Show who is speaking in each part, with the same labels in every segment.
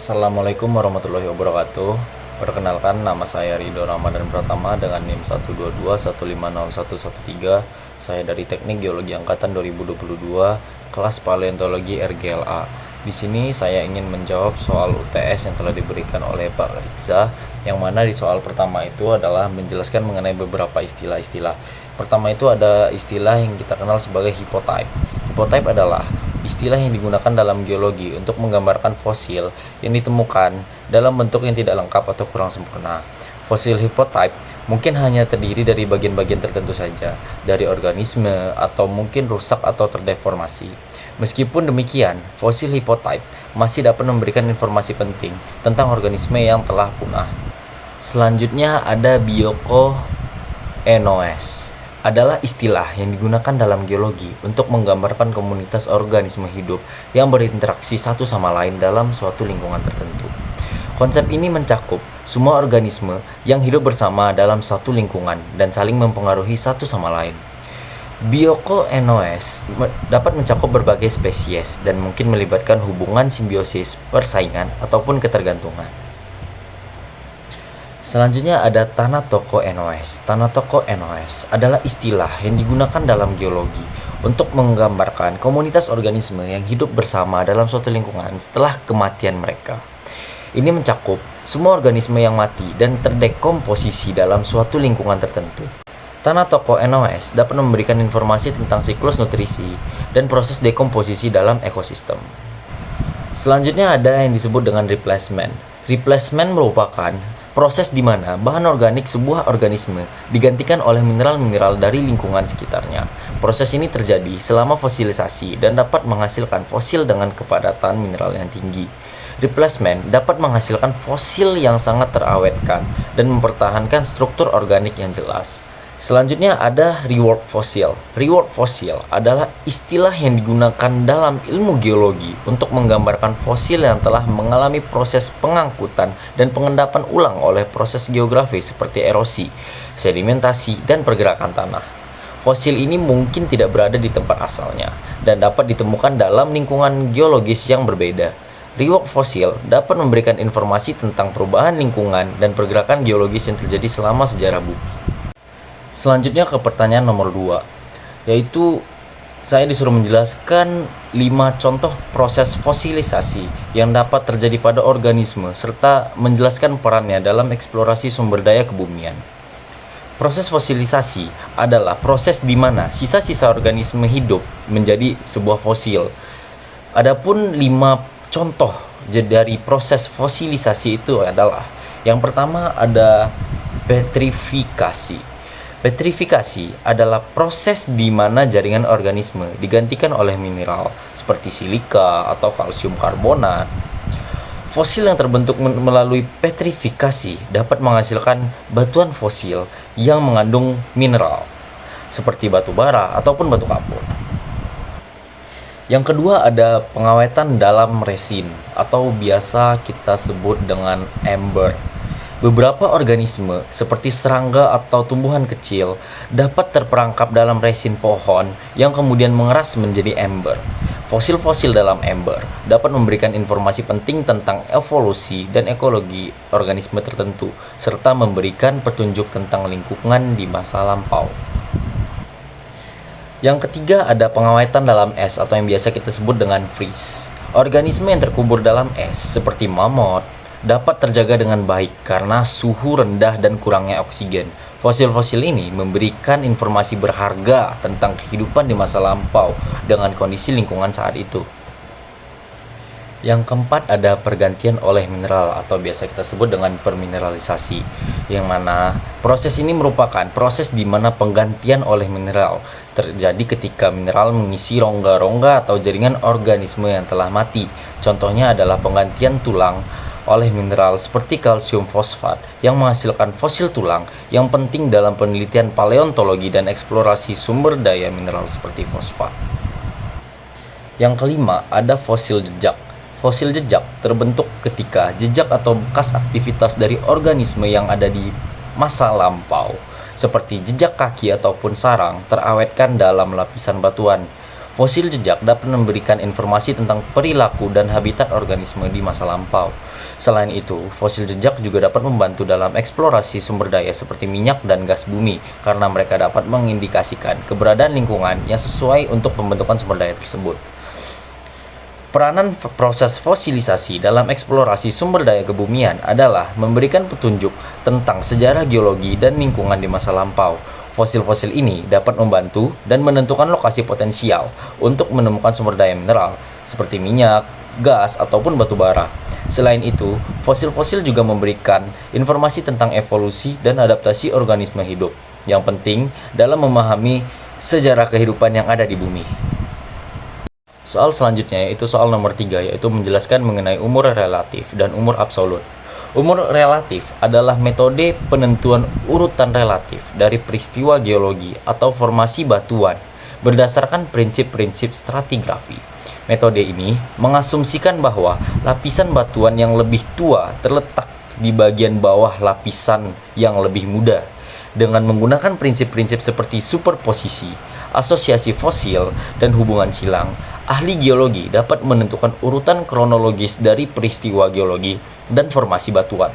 Speaker 1: Assalamualaikum warahmatullahi wabarakatuh. Perkenalkan, nama saya Ridho Ramadan Pratama dengan NIM 122150113. Saya dari Teknik Geologi Angkatan 2022, kelas Paleontologi RGLA. Di sini saya ingin menjawab soal UTS yang telah diberikan oleh Pak Riza, yang mana di soal pertama itu adalah menjelaskan mengenai beberapa istilah-istilah. Pertama itu ada istilah yang kita kenal sebagai hipotype. Hipotype adalah istilah yang digunakan dalam geologi untuk menggambarkan fosil yang ditemukan dalam bentuk yang tidak lengkap atau kurang sempurna. Fosil hipotype mungkin hanya terdiri dari bagian-bagian tertentu saja dari organisme atau mungkin rusak atau terdeformasi. Meskipun demikian, fosil hipotype masih dapat memberikan informasi penting tentang organisme yang telah punah. Selanjutnya ada biokoenoes, adalah istilah yang digunakan dalam geologi untuk menggambarkan komunitas organisme hidup yang berinteraksi satu sama lain dalam suatu lingkungan tertentu. Konsep ini mencakup semua organisme yang hidup bersama dalam suatu lingkungan dan saling mempengaruhi satu sama lain. Biokoenoes dapat mencakup berbagai spesies dan mungkin melibatkan hubungan simbiosis, persaingan, ataupun ketergantungan. Selanjutnya ada Thanatokoenoes. Thanatokoenoes adalah istilah yang digunakan dalam geologi untuk menggambarkan komunitas organisme yang hidup bersama dalam suatu lingkungan setelah kematian mereka. Ini mencakup semua organisme yang mati dan terdekomposisi dalam suatu lingkungan tertentu. Thanatokoenoes dapat memberikan informasi tentang siklus nutrisi dan proses dekomposisi dalam ekosistem. Selanjutnya ada yang disebut dengan replacement. Replacement merupakan proses di mana bahan organik sebuah organisme digantikan oleh mineral-mineral dari lingkungan sekitarnya. Proses ini terjadi selama fosilisasi dan dapat menghasilkan fosil dengan kepadatan mineral yang tinggi. Replacement dapat menghasilkan fosil yang sangat terawetkan dan mempertahankan struktur organik yang jelas. Selanjutnya ada reward fossil. Reward fossil adalah istilah yang digunakan dalam ilmu geologi untuk menggambarkan fosil yang telah mengalami proses pengangkutan dan pengendapan ulang oleh proses geografis seperti erosi, sedimentasi, dan pergerakan tanah. Fosil ini mungkin tidak berada di tempat asalnya dan dapat ditemukan dalam lingkungan geologis yang berbeda. Reward fossil dapat memberikan informasi tentang perubahan lingkungan dan pergerakan geologis yang terjadi selama sejarah bumi. Selanjutnya ke pertanyaan nomor 2, yaitu saya disuruh menjelaskan 5 contoh proses fosilisasi yang dapat terjadi pada organisme serta menjelaskan perannya dalam eksplorasi sumber daya kebumian. Proses fosilisasi adalah proses di mana sisa-sisa organisme hidup menjadi sebuah fosil. Adapun 5 contoh dari proses fosilisasi itu adalah, yang pertama ada petrifikasi. Petrifikasi adalah proses di mana jaringan organisme digantikan oleh mineral seperti silika atau kalsium karbonat. Fosil yang terbentuk melalui petrifikasi dapat menghasilkan batuan fosil yang mengandung mineral seperti batu bara ataupun batu kapur. Yang kedua ada pengawetan dalam resin atau biasa kita sebut dengan amber. Beberapa organisme seperti serangga atau tumbuhan kecil dapat terperangkap dalam resin pohon yang kemudian mengeras menjadi amber. Fosil-fosil dalam amber dapat memberikan informasi penting tentang evolusi dan ekologi organisme tertentu serta memberikan petunjuk tentang lingkungan di masa lampau. Yang ketiga ada pengawetan dalam es atau yang biasa kita sebut dengan freeze. Organisme yang terkubur dalam es seperti mamut dapat terjaga dengan baik karena suhu rendah dan kurangnya oksigen. Fosil-fosil ini memberikan informasi berharga tentang kehidupan di masa lampau dengan kondisi lingkungan saat itu. Yang keempat ada pergantian oleh mineral atau biasa kita sebut dengan permineralisasi, yang mana proses ini merupakan proses di mana penggantian oleh mineral terjadi ketika mineral mengisi rongga-rongga atau jaringan organisme yang telah mati. Contohnya adalah penggantian tulang oleh mineral seperti kalsium fosfat yang menghasilkan fosil tulang yang penting dalam penelitian paleontologi dan eksplorasi sumber daya mineral seperti fosfat. Yang kelima ada fosil jejak. Fosil jejak terbentuk ketika jejak atau bekas aktivitas dari organisme yang ada di masa lampau seperti jejak kaki ataupun sarang terawetkan dalam lapisan batuan. Fosil jejak dapat memberikan informasi tentang perilaku dan habitat organisme di masa lampau. Selain itu, fosil jejak juga dapat membantu dalam eksplorasi sumber daya seperti minyak dan gas bumi, karena mereka dapat mengindikasikan keberadaan lingkungan yang sesuai untuk pembentukan sumber daya tersebut. Peranan proses fosilisasi dalam eksplorasi sumber daya kebumian adalah memberikan petunjuk tentang sejarah geologi dan lingkungan di masa lampau. Fosil-fosil ini dapat membantu dan menentukan lokasi potensial untuk menemukan sumber daya mineral seperti minyak, gas, ataupun batu bara. Selain itu, fosil-fosil juga memberikan informasi tentang evolusi dan adaptasi organisme hidup yang penting dalam memahami sejarah kehidupan yang ada di bumi. Soal selanjutnya yaitu soal nomor 3, yaitu menjelaskan mengenai umur relatif dan umur absolut. Umur relatif adalah metode penentuan urutan relatif dari peristiwa geologi atau formasi batuan berdasarkan prinsip-prinsip stratigrafi. Metode ini mengasumsikan bahwa lapisan batuan yang lebih tua terletak di bagian bawah lapisan yang lebih muda. Dengan menggunakan prinsip-prinsip seperti superposisi, asosiasi fosil, dan hubungan silang, ahli geologi dapat menentukan urutan kronologis dari peristiwa geologi dan formasi batuan.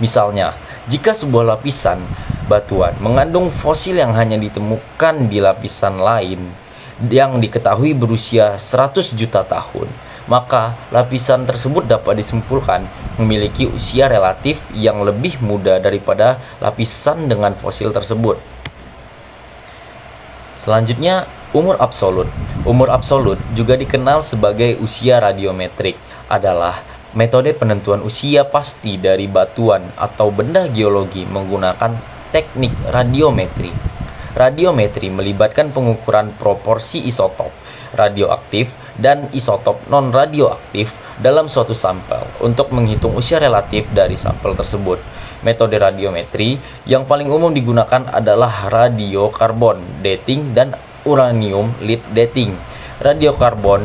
Speaker 1: Misalnya, jika sebuah lapisan batuan mengandung fosil yang hanya ditemukan di lapisan lain yang diketahui berusia 100 juta tahun, maka lapisan tersebut dapat disimpulkan memiliki usia relatif yang lebih muda daripada lapisan dengan fosil tersebut. Selanjutnya, umur absolut. Umur absolut juga dikenal sebagai usia radiometrik, adalah metode penentuan usia pasti dari batuan atau benda geologi menggunakan teknik radiometri. Radiometri melibatkan pengukuran proporsi isotop radioaktif dan isotop non-radioaktif dalam suatu sampel untuk menghitung usia relatif dari sampel tersebut. Metode radiometri yang paling umum digunakan adalah radiokarbon dating dan uranium lead dating. Radiokarbon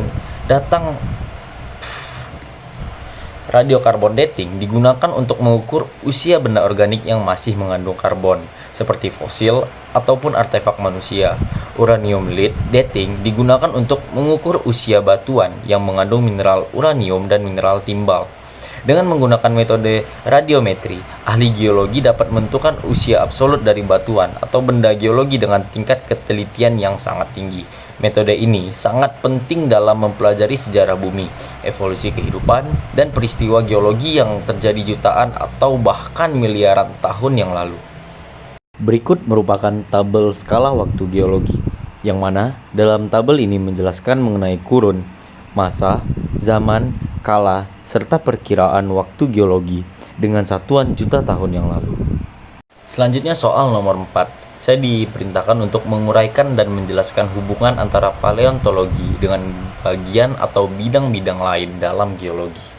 Speaker 1: dating digunakan untuk mengukur usia benda organik yang masih mengandung karbon, seperti fosil ataupun artefak manusia. Uranium lead dating digunakan untuk mengukur usia batuan yang mengandung mineral uranium dan mineral timbal. Dengan menggunakan metode radiometri, ahli geologi dapat menentukan usia absolut dari batuan atau benda geologi dengan tingkat ketelitian yang sangat tinggi. Metode ini sangat penting dalam mempelajari sejarah bumi, evolusi kehidupan, dan peristiwa geologi yang terjadi jutaan atau bahkan miliaran tahun yang lalu. Berikut merupakan tabel skala waktu geologi, yang mana dalam tabel ini menjelaskan mengenai kurun, masa, zaman, kala, serta perkiraan waktu geologi dengan satuan juta tahun yang lalu. Selanjutnya soal nomor 4. Saya diperintahkan untuk menguraikan dan menjelaskan hubungan antara paleontologi dengan bagian atau bidang-bidang lain dalam geologi.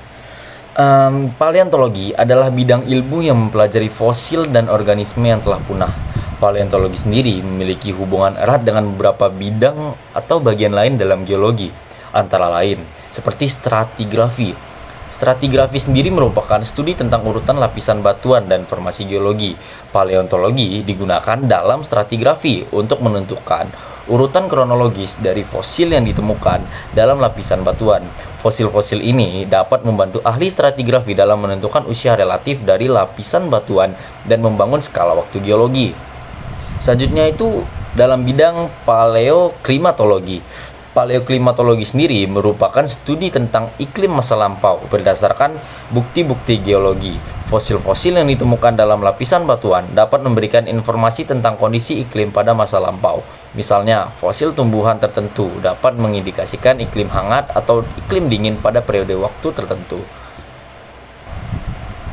Speaker 1: Paleontologi adalah bidang ilmu yang mempelajari fosil dan organisme yang telah punah. Paleontologi sendiri memiliki hubungan erat dengan beberapa bidang atau bagian lain dalam geologi, antara lain seperti stratigrafi. Stratigrafi sendiri merupakan studi tentang urutan lapisan batuan dan formasi geologi. Paleontologi digunakan dalam stratigrafi untuk menentukan urutan kronologis dari fosil yang ditemukan dalam lapisan batuan. Fosil-fosil ini dapat membantu ahli stratigrafi dalam menentukan usia relatif dari lapisan batuan dan membangun skala waktu geologi. Selanjutnya itu dalam bidang paleoklimatologi. Paleoklimatologi sendiri merupakan studi tentang iklim masa lampau berdasarkan bukti-bukti geologi. Fosil-fosil yang ditemukan dalam lapisan batuan dapat memberikan informasi tentang kondisi iklim pada masa lampau. Misalnya, fosil tumbuhan tertentu dapat mengindikasikan iklim hangat atau iklim dingin pada periode waktu tertentu.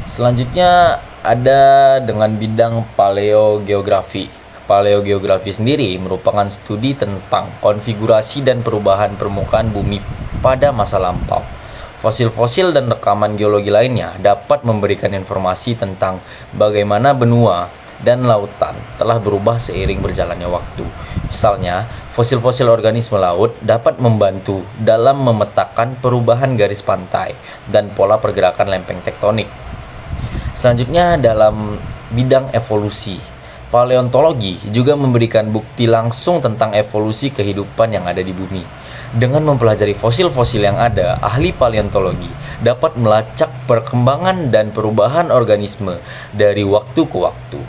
Speaker 1: Selanjutnya ada dengan bidang paleogeografi. Paleogeografi sendiri merupakan studi tentang konfigurasi dan perubahan permukaan bumi pada masa lampau. Fosil-fosil dan rekaman geologi lainnya dapat memberikan informasi tentang bagaimana benua dan lautan telah berubah seiring berjalannya waktu. Misalnya, fosil-fosil organisme laut dapat membantu dalam memetakan perubahan garis pantai dan pola pergerakan lempeng tektonik. Selanjutnya dalam bidang evolusi. Paleontologi juga memberikan bukti langsung tentang evolusi kehidupan yang ada di bumi. Dengan mempelajari fosil-fosil yang ada, ahli paleontologi dapat melacak perkembangan dan perubahan organisme dari waktu ke waktu.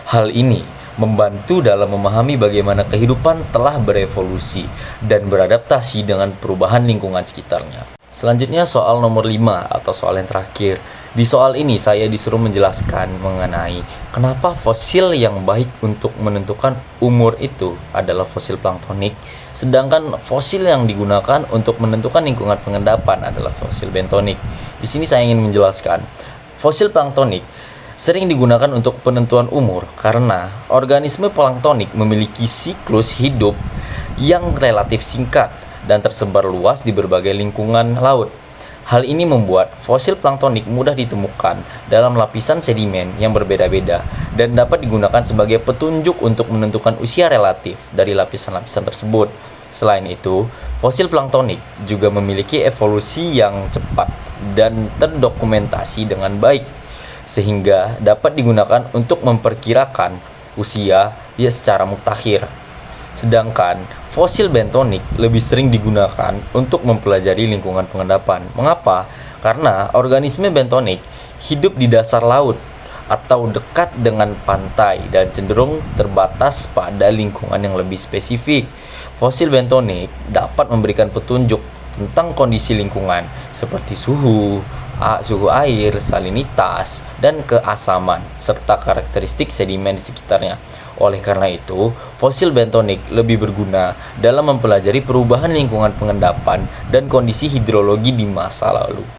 Speaker 1: Hal ini membantu dalam memahami bagaimana kehidupan telah berevolusi dan beradaptasi dengan perubahan lingkungan sekitarnya. Selanjutnya soal nomor 5 atau soal yang terakhir. Di soal ini saya disuruh menjelaskan mengenai kenapa fosil yang baik untuk menentukan umur itu adalah fosil planktonik, sedangkan fosil yang digunakan untuk menentukan lingkungan pengendapan adalah fosil bentonik. Di sini saya ingin menjelaskan, fosil planktonik sering digunakan untuk penentuan umur karena organisme planktonik memiliki siklus hidup yang relatif singkat dan tersebar luas di berbagai lingkungan laut. Hal ini membuat fosil planktonik mudah ditemukan dalam lapisan sedimen yang berbeda-beda dan dapat digunakan sebagai petunjuk untuk menentukan usia relatif dari lapisan-lapisan tersebut. Selain itu, fosil planktonik juga memiliki evolusi yang cepat dan terdokumentasi dengan baik, sehingga dapat digunakan untuk memperkirakan usia secara mutakhir. Sedangkan fosil bentonik lebih sering digunakan untuk mempelajari lingkungan pengendapan. Mengapa? Karena organisme bentonik hidup di dasar laut atau dekat dengan pantai dan cenderung terbatas pada lingkungan yang lebih spesifik. Fosil bentonik dapat memberikan petunjuk tentang kondisi lingkungan seperti suhu air, salinitas, dan keasaman, serta karakteristik sedimen di sekitarnya. Oleh karena itu, fosil bentonik lebih berguna dalam mempelajari perubahan lingkungan pengendapan dan kondisi hidrologi di masa lalu.